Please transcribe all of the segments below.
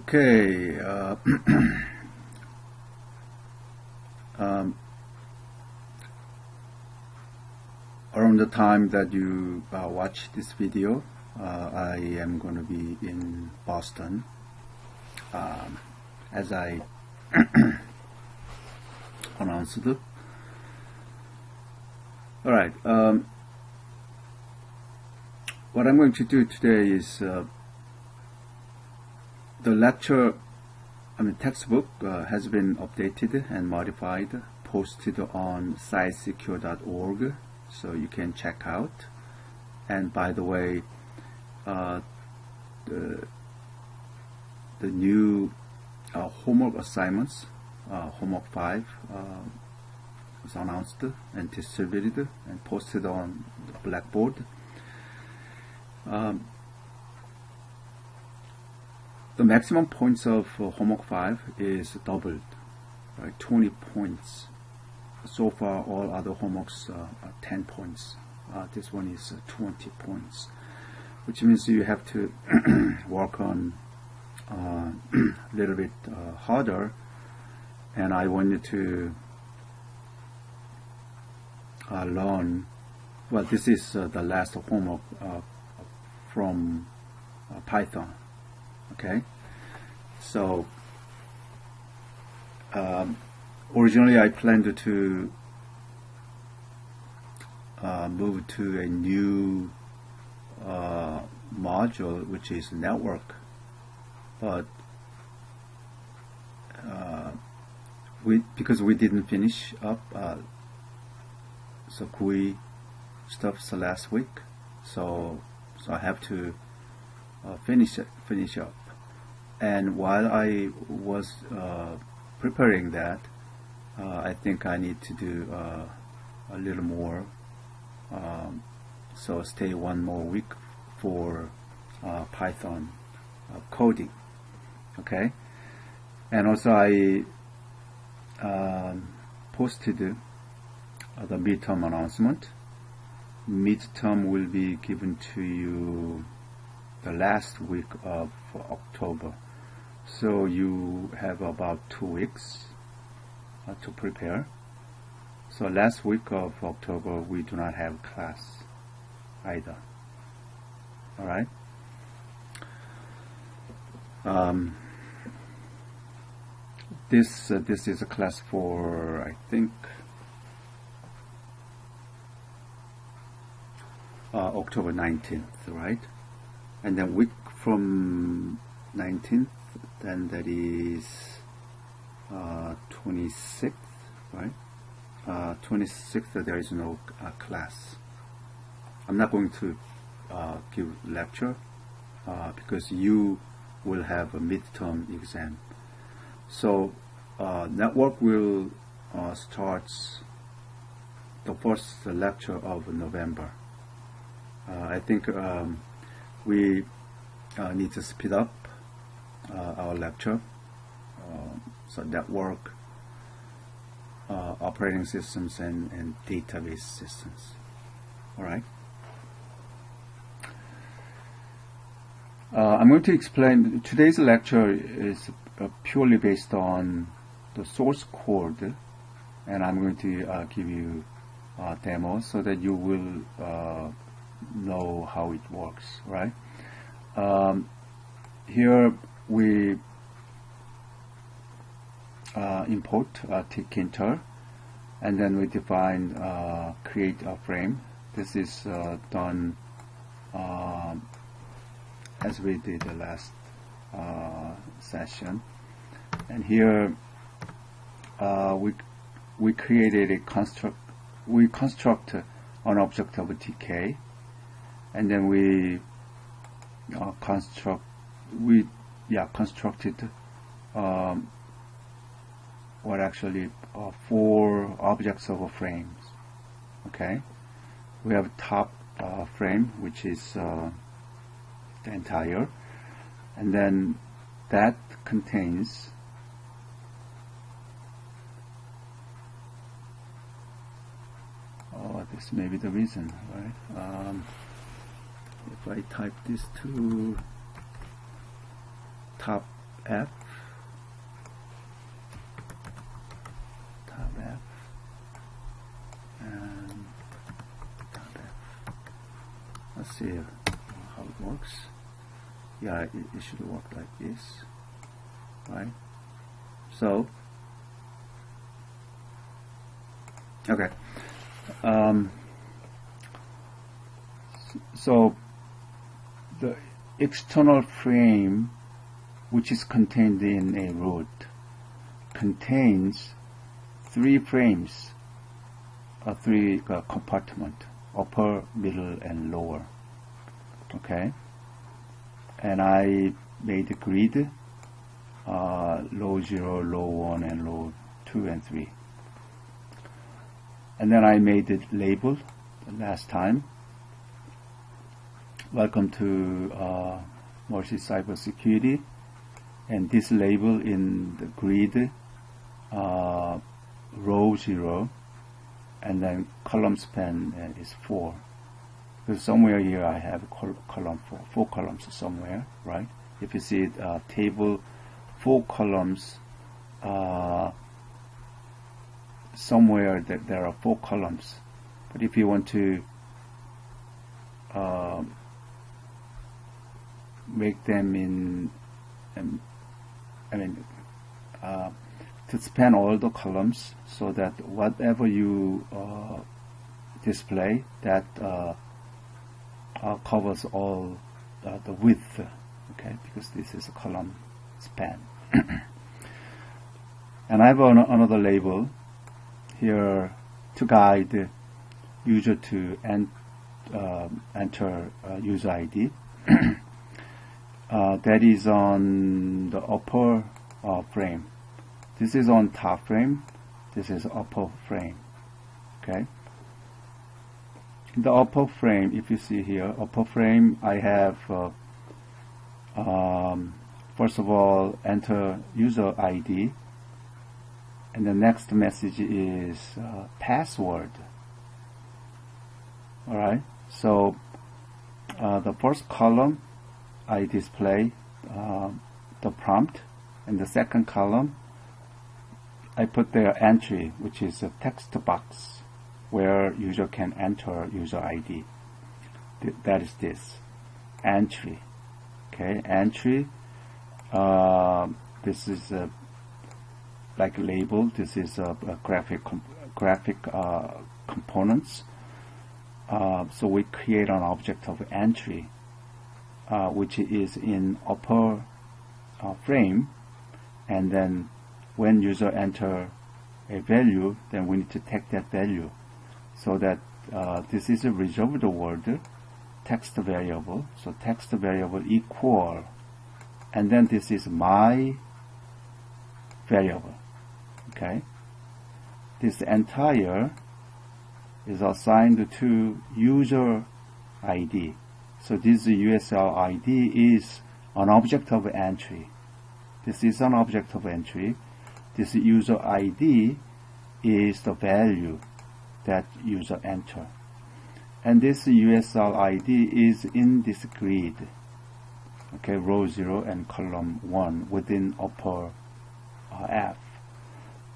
Okay, around the time that you watch this video, I am going to be in Boston, as I announced. Alright, what I'm going to do today is the lecture, textbook has been updated and modified, posted on sciencesecure.org, so you can check out. And by the way, the new homework assignments, homework 5, was announced and distributed and posted on the Blackboard. The maximum points of homework 5 is doubled, right? 20 points. So far, all other homeworks are 10 points. This one is 20 points, which means you have to work on a little bit harder. And I wanted to learn. Well, this is the last homework from Python. Okay, so originally I planned to move to a new module, which is network, but because we didn't finish up some GUI stuff last week, so I have to finish up. And while I was preparing that, I think I need to do a little more, so stay one more week for Python coding. Okay, and also I posted the midterm announcement. Midterm will be given to you the last week of October, so you have about 2 weeks to prepare. So last week of October we do not have class either. All right. This is a class for, I think, October 19th, right? And then week from 19th, then that is 26th, right? 26th there is no class. I'm not going to give lecture because you will have a midterm exam. So network will start the first lecture of November. I think we need to speed up our lecture. So network, operating systems, and database systems. All right. I'm going to explain. Today's lecture is purely based on the source code, and I'm going to give you a demo so that you will know how it works, right? Here we import tkinter, and then we define create a frame. This is done as we did the last session. And here we created a construct. We construct an object of tk, and then we constructed actually 4 objects of frames. Okay, we have top frame, which is the entire, and then that contains this may be the reason, right? If I type this to top F, and tab F. Let's see how it works. Yeah, it should work like this, right? So, okay. So the external frame, which is contained in a root, contains 3 frames, 3 compartments: upper, middle, and lower. Okay, and I made a grid, low 0, low 1, and low 2 and 3. And then I made it label last time. Welcome to Mercy Cybersecurity. And this label in the grid, row 0, and then column span is 4. Because somewhere here I have column 4 columns somewhere, right? If you see it, table 4 columns, somewhere that there are 4 columns. But if you want to make them in, to span all the columns, so that whatever you display, that covers all the width, okay, because this is a column span. And I have another label here to guide user to enter user ID. That is on the upper frame. This is on top frame. This is upper frame. Okay. In the upper frame, if you see here, upper frame, I have first of all, enter user ID, and the next message is password. All right. So the first column, I display the prompt, and the second column, I put their entry, which is a text box where user can enter user ID. That is this entry. Okay, entry. This is like a label. This is a graphic components. So we create an object of entry, which is in upper frame, and then when user enter a value, then we need to take that value, so that this is a reserved word text variable. So text variable equal, and then this is my variable. Okay, this entire is assigned to user ID. So this USL ID is an object of entry. This is an object of entry. This user ID is the value that user enter. And this USL ID is in this grid. Okay, row 0 and column 1 within upper F.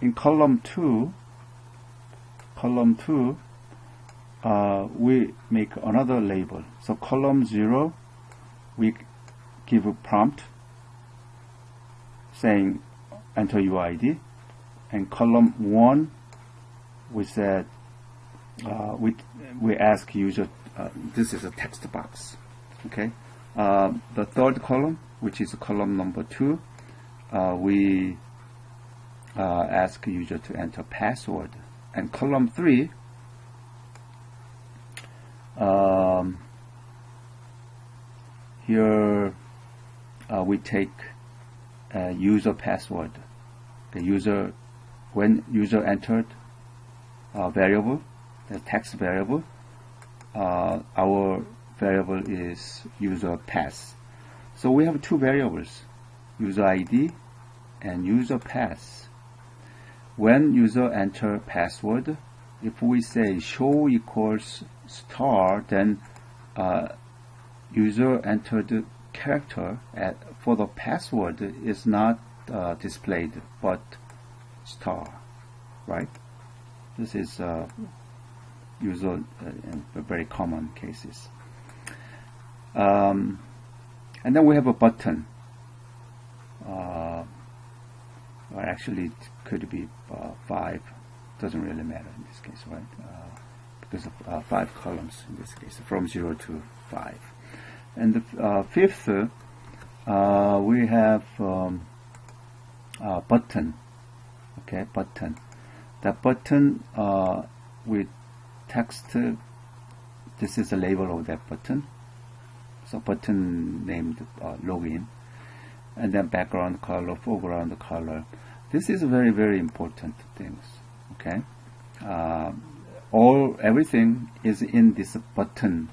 In column 2, we make another label. So column 0, we give a prompt saying enter UID, and column 1, we said we ask user. This is a text box. Okay. The third column, which is column number 2, we ask user to enter password, and column 3. Here we take user password. The user, when user entered variable, the text variable, our variable is user pass. So we have 2 variables, user ID and user pass. When user enter password, if we say show equals star, then user entered character for the password is not displayed, but star, right? This is usual in very common cases. And then we have a button. Or actually, it could be 5. Doesn't really matter in this case, right? Because of 5 columns in this case, from 0 to 5. And the fifth, we have button. Okay, button. That button with text. This is the label of that button. So button named login, and then background color, foreground color. This is very, very important things. Okay, everything is in this button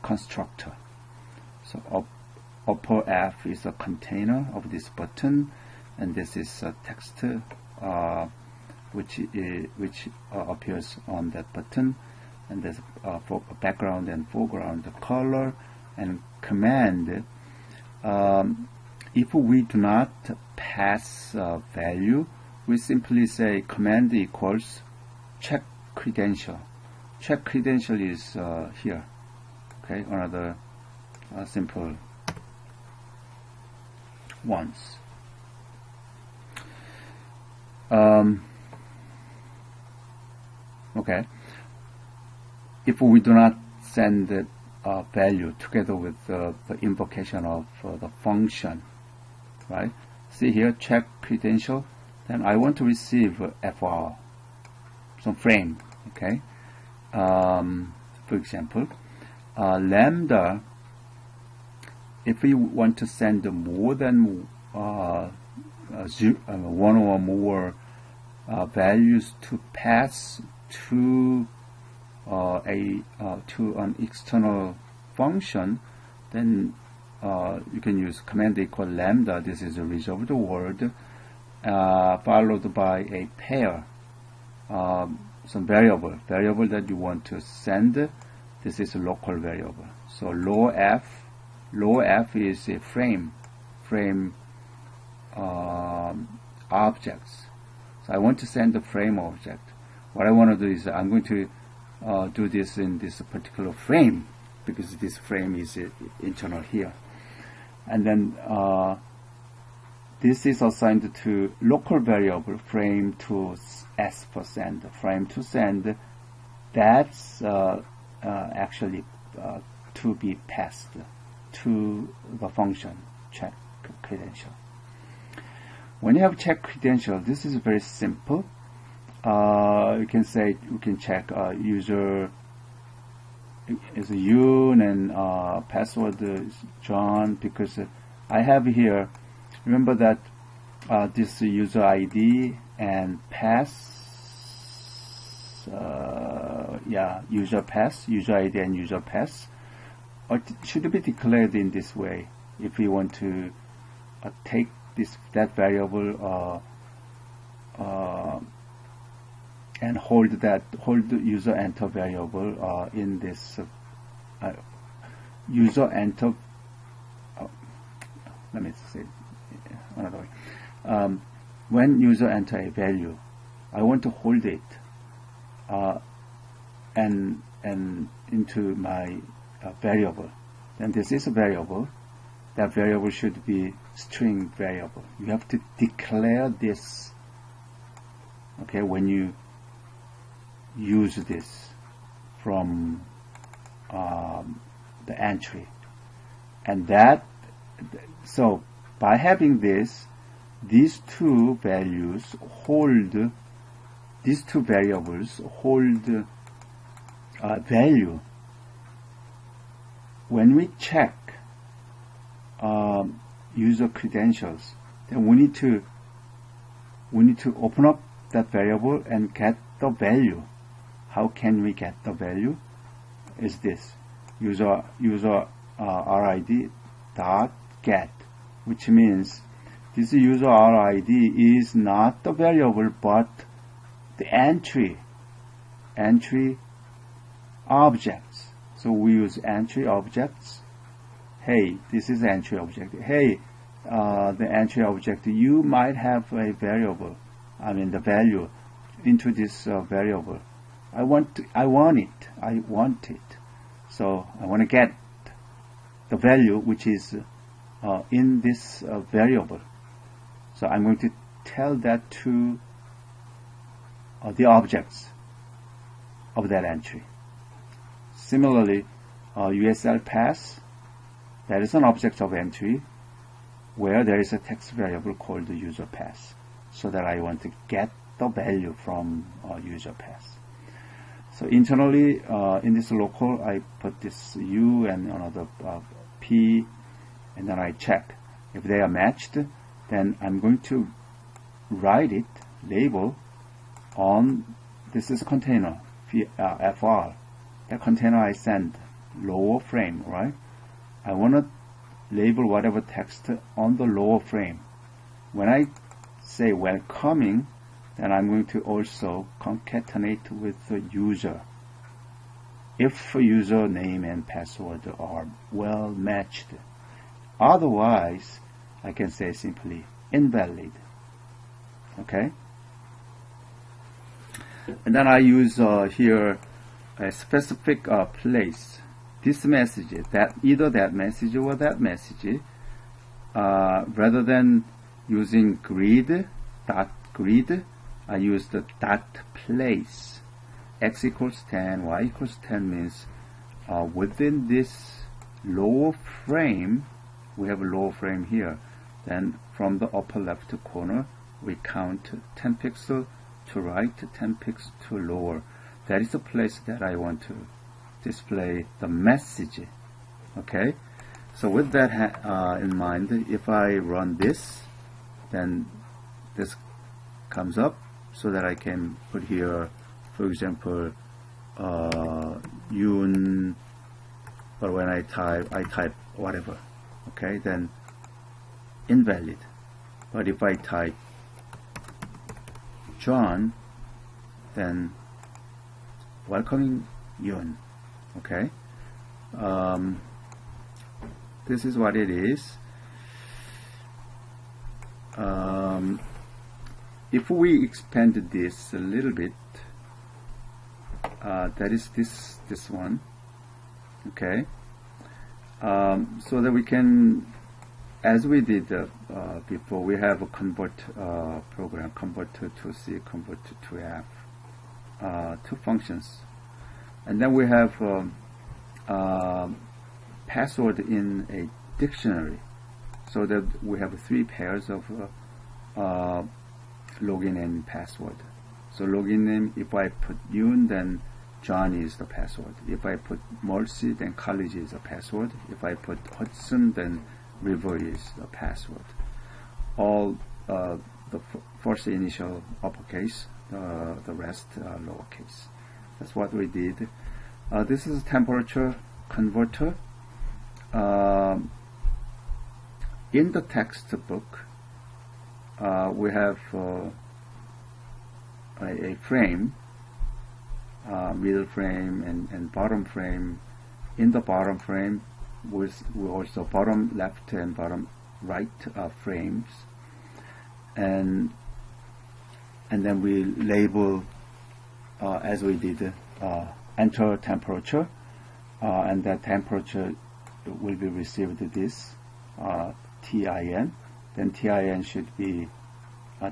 constructor. So upper F is a container of this button, and this is a text which appears on that button, and there's for background and foreground color and command. If we do not pass value, we simply say command equals check credential. Check credential is here. Okay, another simple ones. Okay, if we do not send the value together with the invocation of the function, right? See here, check credential. Then I want to receive FR, some frame. Okay. For example, lambda. If we want to send more than one or more values to pass to an external function, then you can use command equal lambda. This is a reserved word followed by a pair, some variable that you want to send. This is a local variable. So low f is a frame objects. So I want to send the frame object. What I want to do is I'm going to do this in this particular frame, because this frame is internal here. And then this is assigned to local variable frame to s for send. Frame to send, that's actually to be passed to the function check credential. When you have check credential, this is very simple. You can say we can check user is Yoon and password is John, because I have here. Remember that this user ID and user ID and user pass should be declared in this way. If we want to take that variable and hold the user enter variable in this user enter. Let me say another way. When user enter a value, I want to hold it and into my variable. Then this is a variable. That variable should be string variable. You have to declare this. Okay, when you use this from the entry, and that. So by having this, these two variables hold value. When we check user credentials, then we need to open up that variable and get the value. How can we get the value? Is this user RID dot get, which means this user RID is not the variable but the entry objects. So we use entry objects hey, this is entry object. Hey, the entry object, you might have a variable, I mean the value into this variable. I want it. So I want to get the value which is in this variable. So I'm going to tell that to the objects of that entry. Similarly, USL pass, that is an object of entry where there is a text variable called the user pass, so that I want to get the value from user pass. So internally in this local, I put this U and another P, and then I check if they are matched. Then I'm going to write it, label on, this is container, FR. That container I send lower frame, right? I want to label whatever text on the lower frame. When I say welcoming, then I'm going to also concatenate with the user. If user name and password are well matched. Otherwise, I can say simply invalid. Okay? And then I use here a specific place. This message, that either that message or that message, rather than using grid, dot grid, I use the dot place. X equals 10, Y equals 10 means within this lower frame, we have a lower frame here. Then from the upper left corner, we count 10 pixels to right, 10 pixels to lower. That is the place that I want to display the message. Okay, so with that in mind, if I run this, then this comes up so that I can put here, for example, Yoon, or when I type whatever. Okay, then invalid. But if I type John, then welcoming Yoon. Okay, this is what it is. If we expand this a little bit, that is this one. Okay, so that we can, as we did before, we have a convert program, convert to C, convert to F, two functions. And then we have password in a dictionary, so that we have 3 pairs of login and password. So login name, if I put Yoon, then John is the password. If I put Mercy, then college is the password. If I put Hudson, then River is the password. All the first initial uppercase, the rest lowercase. That's what we did. This is a temperature converter. In the textbook, we have a frame, middle frame and bottom frame. In the bottom frame, we also bottom left and bottom right frames, and then we label as we did enter temperature, and that temperature will be received this TIN. Then TIN should be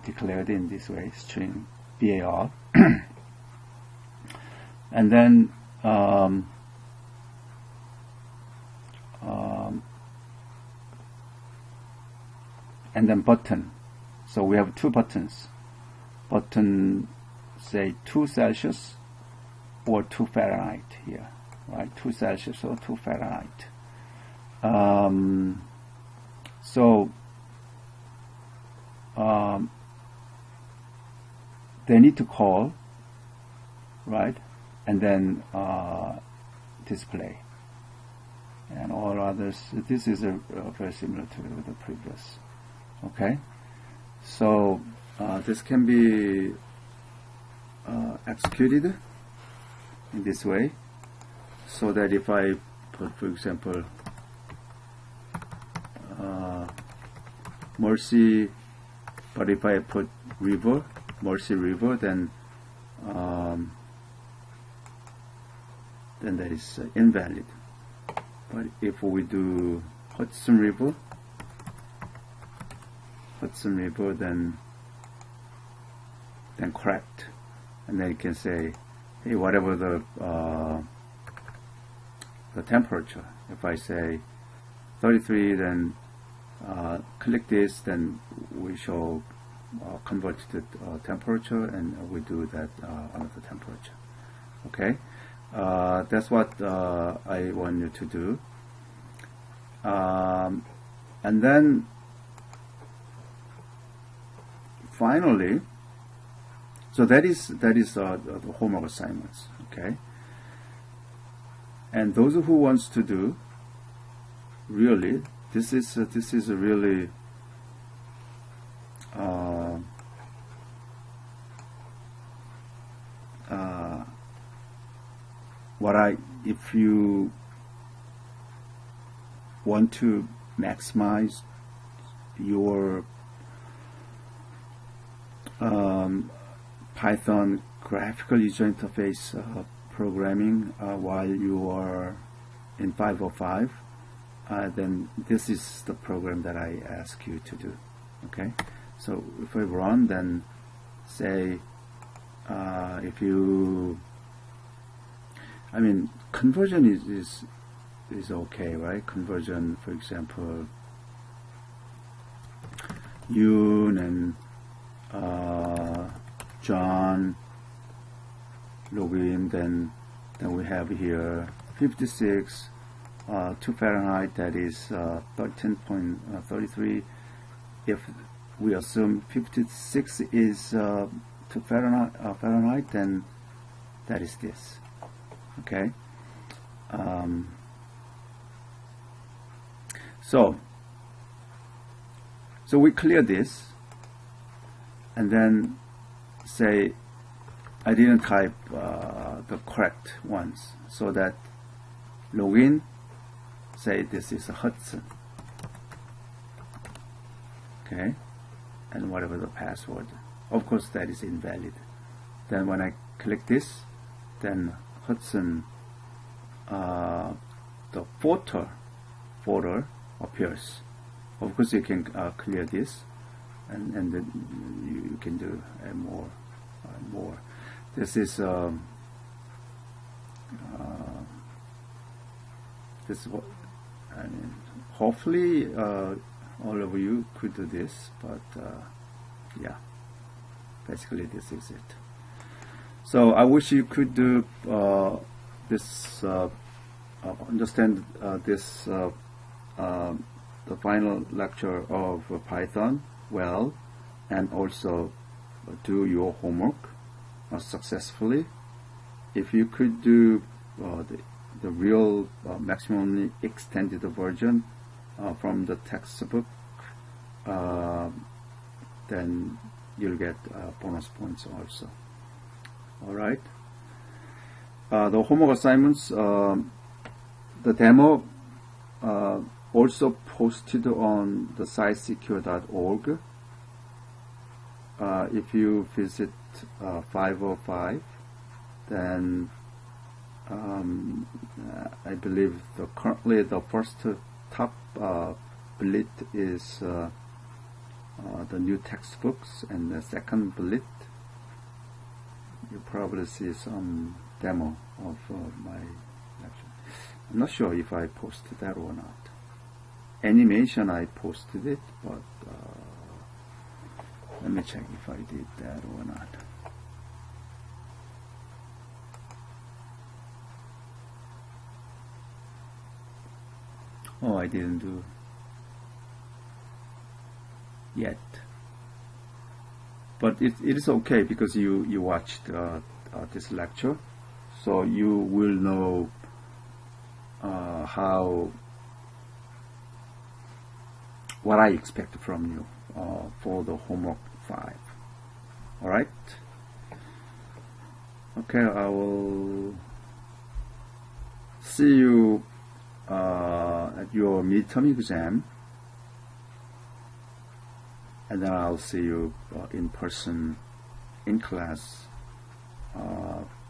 declared in this way, string BAR. And then button. So we have 2 buttons. Button, say 2 Celsius or 2 Fahrenheit here, right? 2 Celsius or 2 Fahrenheit. They need to call, right? And then display. And all others, this is very similar to the previous. Okay? So this can be executed in this way, so that if I put, for example, Mercy, but if I put river, Mercy River, then that is invalid. But if we do Hudson River, then correct. And then you can say, hey, whatever the temperature. If I say 33, then click this, then we shall convert the temperature, and we do that another temperature. Okay, that's what I want you to do. And then finally, so that is the homework assignments. Okay, and those who wants to do, really, this is really if you want to maximize your Python graphical user interface programming while you are in 505, then this is the program that I ask you to do. Okay, so if I run, then say if you, I mean, conversion is okay, right? Conversion, for example, Yoon and John login, then we have here 56 to Fahrenheit, that is 13.33. If we assume 56 is to Fahrenheit, then that is this. Okay. So we clear this, and then say I didn't type the correct ones, so that login, say this is a Hudson. Okay, and whatever the password, of course that is invalid. Then when I click this, then Hudson, the folder appears. Of course you can clear this, and then you can do more. This is this is what I mean. Hopefully all of you could do this, but yeah, basically this is it. So I wish you could do this, understand this, the final lecture of Python well, and also do your homework successfully. If you could do the real maximally extended version from the textbook, then you'll get bonus points also. Alright. The homework assignments, the demo also posted on the scitesecure.org. If you visit 505, then I believe currently the first top bullet is the new textbooks, and the second bullet you probably see some demo of my lecture. I'm not sure if I posted that or not. Animation, I posted it, but let me check if I did that or not. Oh, I didn't do yet. But it is okay, because you watched this lecture, so you will know what I expect from you for the homework 5. Alright? Okay, I will see you at your midterm exam and then I'll see you in person in class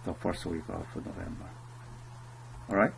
the first week of November. All right?